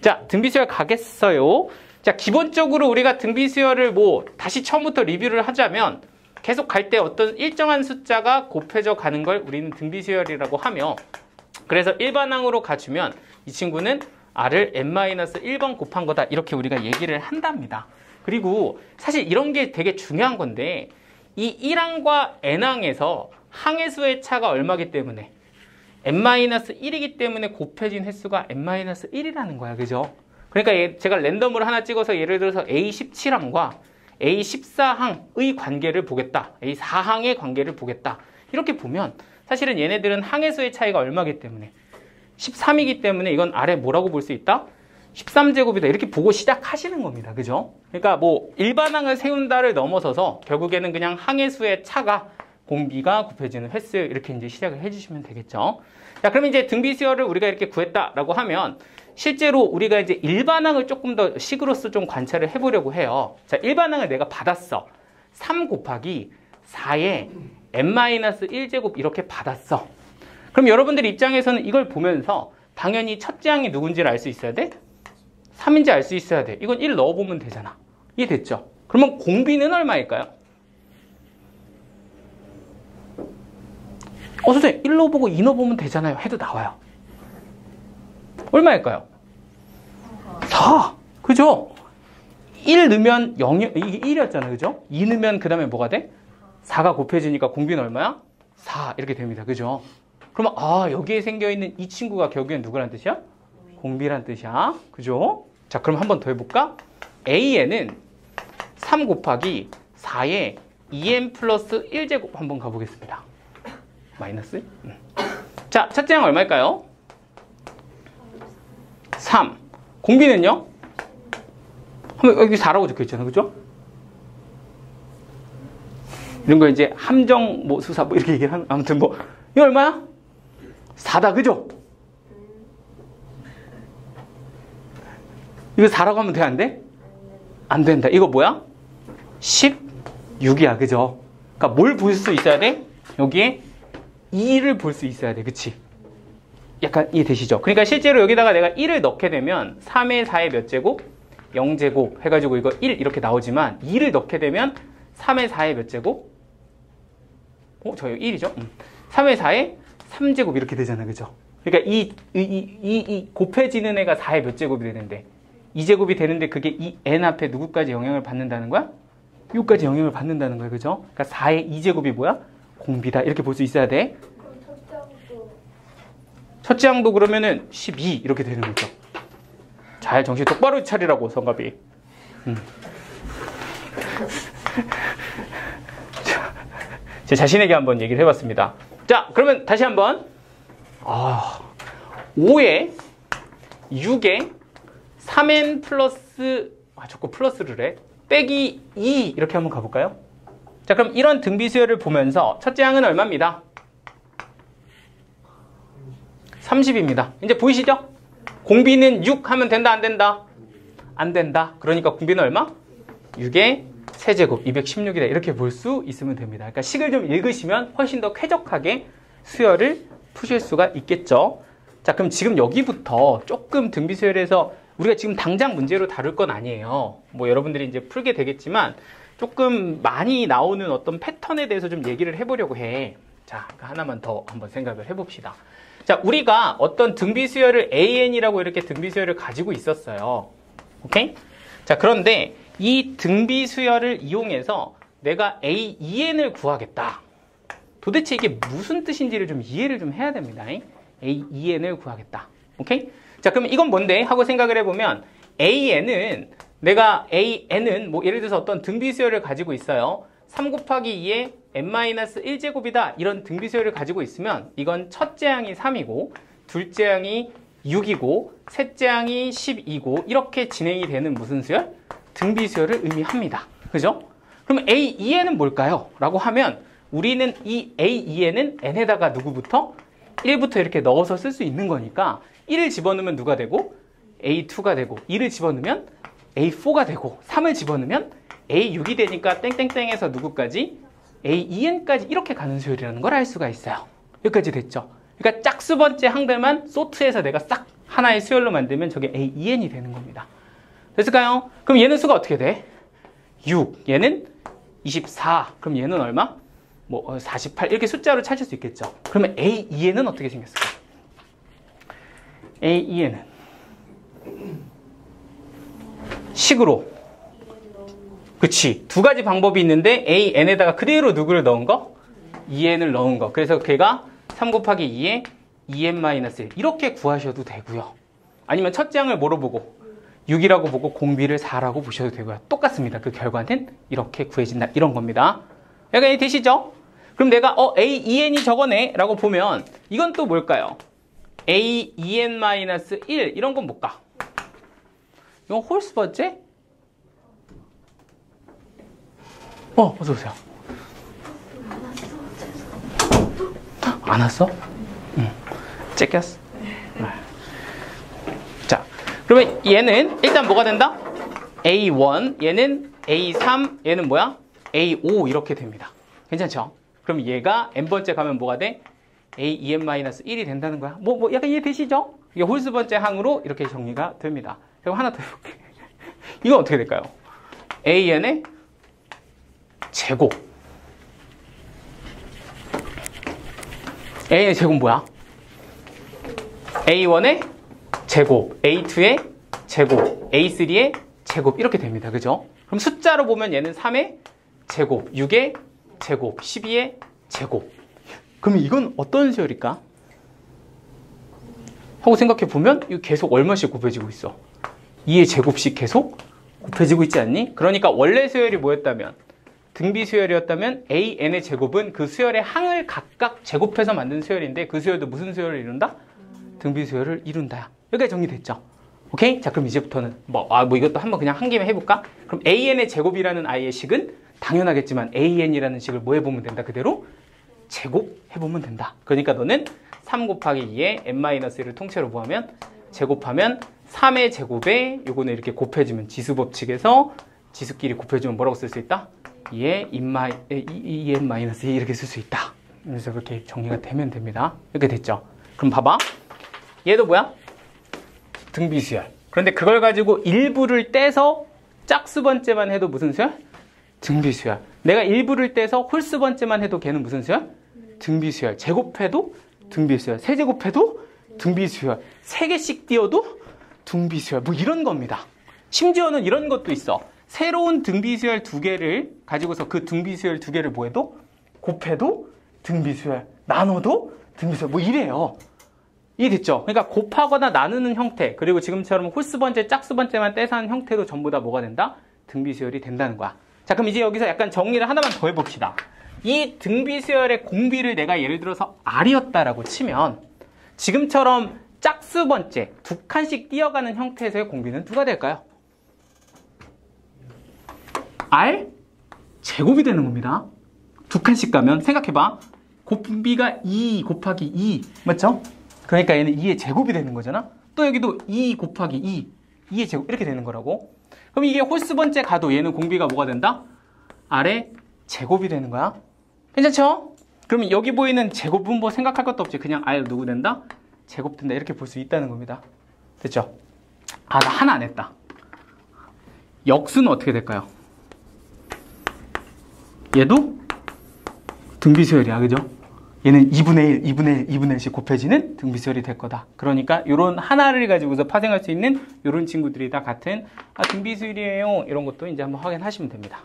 자, 등비수열 가겠어요. 자, 기본적으로 우리가 등비수열을 뭐 다시 처음부터 리뷰를 하자면 계속 갈 때 어떤 일정한 숫자가 곱해져 가는 걸 우리는 등비수열이라고 하며, 그래서 일반항으로 가주면 이 친구는 r을 n-1번 곱한 거다, 이렇게 우리가 얘기를 한답니다. 그리고 사실 이런 게 되게 중요한 건데, 이 1항과 n항에서 항의 수의 차가 얼마기 때문에 n-1이기 때문에 곱해진 횟수가 n-1이라는 거야. 그죠? 그러니까 제가 랜덤으로 하나 찍어서 예를 들어서 A17항과 A14항의 관계를 보겠다, A4항의 관계를 보겠다, 이렇게 보면 사실은 얘네들은 항의 수의 차이가 얼마기 때문에 13이기 때문에 이건 아래 뭐라고 볼 수 있다? 13제곱이다, 이렇게 보고 시작하시는 겁니다. 그죠? 그러니까 뭐 일반항을 세운다를 넘어서서 결국에는 그냥 항의 수의 차가 공비가 곱해지는 횟수, 이렇게 이제 시작을 해주시면 되겠죠. 자, 그럼 이제 등비수열을 우리가 이렇게 구했다라고 하면 실제로 우리가 이제 일반항을 조금 더 식으로서 좀 관찰을 해보려고 해요. 자, 일반항을 내가 받았어. 3 곱하기 4의 n-1제곱 이렇게 받았어. 그럼 여러분들 입장에서는 이걸 보면서 당연히 첫째 항이 누군지를 알 수 있어야 돼? 3인지 알 수 있어야 돼. 이건 1 넣어보면 되잖아. 이해됐죠? 그러면 공비는 얼마일까요? 선생님 1 넣어보고 2 넣어보면 되잖아요 해도 나와요. 얼마일까요? 4. 그죠? 1 넣으면 0, 이게 1이었잖아요. 그죠? 2 넣으면 그 다음에 뭐가 돼? 4가 곱해지니까 공비는 얼마야? 4. 이렇게 됩니다. 그죠? 그러면 여기에 생겨있는 이 친구가 결국엔 누구란 뜻이야? 공비란 뜻이야. 그죠? 자, 그럼 한 번 더 해볼까? A에는 3 곱하기 4의 2n 플러스 1제곱 한번 가보겠습니다. 마이너스? 자, 첫째 항 얼마일까요? 3. 공비는요? 여기 4라고 적혀있잖아요. 그죠? 이런 거 이제 함정, 뭐, 수사, 뭐, 이렇게 얘기를 하는, 아무튼 뭐, 이거 얼마야? 4다. 그죠? 이거 4라고 하면 돼? 안 돼? 안 된다. 이거 뭐야? 16이야. 그죠? 그러니까 뭘 볼 수 있어야 돼? 여기에 2를 볼 수 있어야 돼. 그치? 약간 이해되시죠? 그러니까 실제로 여기다가 내가 1을 넣게 되면 3의 4의 몇 제곱? 0제곱 해가지고 이거 1 이렇게 나오지만 2를 넣게 되면 3의 4의 몇 제곱? 저 여기 1이죠? 3의 4의 3제곱 이렇게 되잖아요. 그죠? 그러니까 이 곱해지는 애가 4의 몇 제곱이 되는데 2제곱이 되는데 그게 이 n 앞에 누구까지 영향을 받는다는 거야? 6까지 영향을 받는다는 거야. 그죠? 그러니까 4의 2제곱이 뭐야? 공비다. 이렇게 볼 수 있어야 돼. 첫째 항도 그러면은 12 이렇게 되는 거죠. 잘 정신 똑바로 차리라고, 성갑이. 제 자신에게 한번 얘기를 해봤습니다. 자, 그러면 다시 한번 5에 6에 3n 플러스 자꾸 플러스를 해. 빼기 2 이렇게 한번 가볼까요? 자, 그럼 이런 등비수열을 보면서 첫째 항은 얼마입니다? 30입니다. 이제 보이시죠? 공비는 6 하면 된다, 안 된다? 안 된다. 그러니까 공비는 얼마? 6의 세제곱 216이다. 이렇게 볼 수 있으면 됩니다. 그러니까 식을 좀 읽으시면 훨씬 더 쾌적하게 수열을 푸실 수가 있겠죠. 자, 그럼 지금 여기부터 조금 등비수열에서 우리가 지금 당장 문제로 다룰 건 아니에요. 뭐 여러분들이 이제 풀게 되겠지만 조금 많이 나오는 어떤 패턴에 대해서 좀 얘기를 해보려고 해. 자, 하나만 더 한번 생각을 해봅시다. 자, 우리가 어떤 등비수열을 AN이라고 이렇게 등비수열을 가지고 있었어요. 오케이? 자, 그런데 이 등비수열을 이용해서 내가 AEN을 구하겠다. 도대체 이게 무슨 뜻인지를 좀 이해를 좀 해야 됩니다. AEN을 구하겠다. 오케이? 자, 그러면 이건 뭔데? 하고 생각을 해보면 AN은 내가 AN은 뭐 예를 들어서 어떤 등비수열을 가지고 있어요. 3 곱하기 2의 n-1제곱이다. 이런 등비수열을 가지고 있으면 이건 첫째 항이 3이고 둘째 항이 6이고 셋째 항이 12고 이렇게 진행이 되는 무슨 수열? 등비수열을 의미합니다. 그죠? 그럼 AEN은 뭘까요? 라고 하면 우리는 이 AEN은 n에다가 누구부터? 1부터 이렇게 넣어서 쓸 수 있는 거니까 1을 집어넣으면 누가 되고? A2가 되고 2를 집어넣으면 A4가 되고 3을 집어넣으면 A6이 되니까 땡땡땡에서 누구까지? AEN까지 이렇게 가는 수열이라는 걸 알 수가 있어요. 여기까지 됐죠? 그러니까 짝수 번째 항들만 소트해서 내가 싹 하나의 수열로 만들면 저게 AEN이 되는 겁니다. 됐을까요? 그럼 얘는 수가 어떻게 돼? 6, 얘는 24, 그럼 얘는 얼마? 뭐 48 이렇게 숫자로 찾을 수 있겠죠. 그러면 AEN은 어떻게 생겼을까? AEN은 식으로, 그치, 두 가지 방법이 있는데 AN에다가 그대로 누구를 넣은 거? EN을 넣은 거. 그래서 걔가 3 곱하기 2에 EN-1 이렇게 구하셔도 되고요. 아니면 첫째 항을 뭐로 보고? 6이라고 보고 공비를 4라고 보셔도 되고요. 똑같습니다. 그 결과는 이렇게 구해진다. 이런 겁니다. 여기까지 되시죠? 그럼 내가 AEN이 저거네 라고 보면 이건 또 뭘까요? AEN-1 이런 건 뭘까? 이건 홀수 번째? 어서 오세요. 안 왔어? 응. 째꼈어? 자, 그러면 얘는 일단 뭐가 된다? A1, 얘는 A3, 얘는 뭐야? A5 이렇게 됩니다. 괜찮죠? 그럼 얘가 n번째 가면 뭐가 돼? AEN-1이 된다는 거야. 뭐 약간 이해되시죠? 이게 홀수 번째 항으로 이렇게 정리가 됩니다. 그럼 하나 더 해볼게. 이건 어떻게 될까요? AN의 제곱. A의 제곱 뭐야? A1의 제곱, A2의 제곱, A3의 제곱 이렇게 됩니다. 그죠? 그럼 숫자로 보면 얘는 3의 제곱, 6의 제곱, 12의 제곱. 그럼 이건 어떤 수열일까? 하고 생각해 보면 이거 계속 얼마씩 곱해지고 있어? 2의 제곱씩 계속 곱해지고 있지 않니? 그러니까 원래 수열이 뭐였다면? 등비 수열이었다면 AN의 제곱은 그 수열의 항을 각각 제곱해서 만든 수열인데 그 수열도 무슨 수열을 이룬다? 등비 수열을 이룬다. 여기까지 정리됐죠? 오케이? 자, 그럼 이제부터는 뭐 이것도 한번 그냥 한 김에 해볼까? 그럼 AN의 제곱이라는 아이의 식은 당연하겠지만 AN이라는 식을 뭐 해보면 된다? 그대로 제곱해보면 된다. 그러니까 너는 3 곱하기 2에 n-1을 통째로 뭐하면? 제곱하면 3의 제곱에 요거는 이렇게 곱해주면 지수법칙에서 지수끼리 곱해주면 뭐라고 쓸 수 있다? 2에 en-2 이렇게 쓸 수 있다. 그래서 그렇게 정리가 되면 됩니다. 이렇게 됐죠? 그럼 봐봐. 얘도 뭐야? 등비수열. 그런데 그걸 가지고 일부를 떼서 짝수 번째만 해도 무슨 수열? 등비수열. 내가 일부를 떼서 홀수 번째만 해도 걔는 무슨 수열? 등비수열. 제곱해도 등비수열. 세제곱해도 등비수열. 3개씩 띄워도 등비수열. 뭐 이런 겁니다. 심지어는 이런 것도 있어. 새로운 등비수열 2개를 가지고서 그 등비수열 2개를 뭐해도? 곱해도 등비수열. 나눠도 등비수열. 뭐 이래요. 이해됐죠? 그러니까 곱하거나 나누는 형태, 그리고 지금처럼 홀수 번째, 짝수 번째만 떼서 하는 형태도 전부 다 뭐가 된다? 등비수열이 된다는 거야. 자, 그럼 이제 여기서 약간 정리를 하나만 더 해봅시다. 이 등비수열의 공비를 내가 예를 들어서 R이었다라고 치면 지금처럼 짝수 번째 2칸씩 띄어가는 형태에서의 공비는 누가 될까요? R 제곱이 되는 겁니다. 2칸씩 가면 생각해봐. 공비가 2 곱하기 2 맞죠? 그러니까 얘는 2의 제곱이 되는 거잖아. 또 여기도 2 곱하기 2 2의 제곱 이렇게 되는 거라고. 그럼 이게 홀수 번째 가도 얘는 공비가 뭐가 된다? R의 제곱이 되는 거야. 괜찮죠? 그러면 여기 보이는 제곱은 뭐 생각할 것도 없지. 그냥 R 누구 된다? 제곱 된다. 이렇게 볼 수 있다는 겁니다. 됐죠? 나 하나 안 했다. 역수는 어떻게 될까요? 얘도 등비수열이야. 그죠? 얘는 2분의 1, 2분의 1, 2분의 1씩 곱해지는 등비수열이 될 거다. 그러니까 이런 하나를 가지고서 파생할 수 있는 이런 친구들이 다 같은 등비수열이에요. 이런 것도 이제 한번 확인하시면 됩니다.